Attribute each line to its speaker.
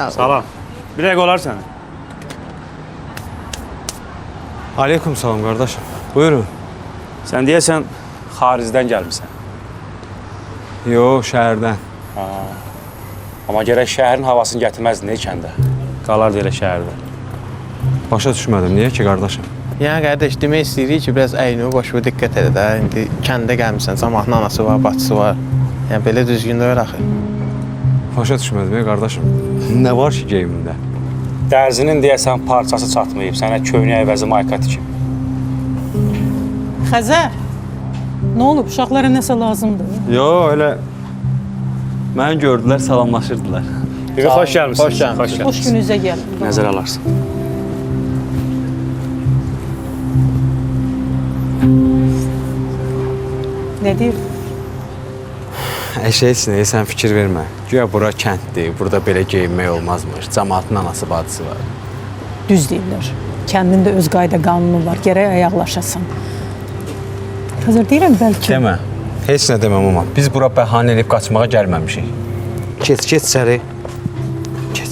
Speaker 1: Salam. Bir dəqiqə olar sənə.
Speaker 2: Aleyküm salam kardeşim. Buyurun.
Speaker 1: Sən deyəsən xaricdən gəlmisən.
Speaker 2: Yo, şəhərdən.
Speaker 1: Amma gərək şəhərin havasını gətirməzdin kəndə. Qalardı elə şəhərdə.
Speaker 2: Başa düşmədim. Niyə ki kardeşim?
Speaker 3: Yəni qardaş, demək istəyirik ki, biraz əynini başına diqqət et də. İndi kəndə gəlmisən, camaatın anası var, bacısı var. Yəni belə düzgün deyil axı.
Speaker 2: Başa düşmədim ya kardeşim. Ne var ki geyimində?
Speaker 1: Dərzinin deyəsən parçası çatmayıb. Sənə köynək əvəzi mayka tikim.
Speaker 4: Xəzər, nə olub? Uşaqlara nəsə lazımdır?
Speaker 2: Yo, öyle. Məni gördülər, salamlaşırdılar.
Speaker 1: Bir xoş gəlmisiniz.
Speaker 3: Xoş gəlmisiniz.
Speaker 4: Xoş gününüzə gəl.
Speaker 1: Nəzər alarsın.
Speaker 4: Nə deyir?
Speaker 2: Eşeysin, sən fikir vermə. Güya bura kənddir, burada belə geyinmək olmazmış. Camaatın anası, bacısı var.
Speaker 4: Düz deyirlər. Kəndində öz qayda qanunu var. Gərək ayaqlaşasan. Xəzər deyirəm bəlkə.
Speaker 2: Demə. Heç nə deməm ama. Biz bura bəhanə edib qaçmağa gəlməmişik. Keç içəri. Keç.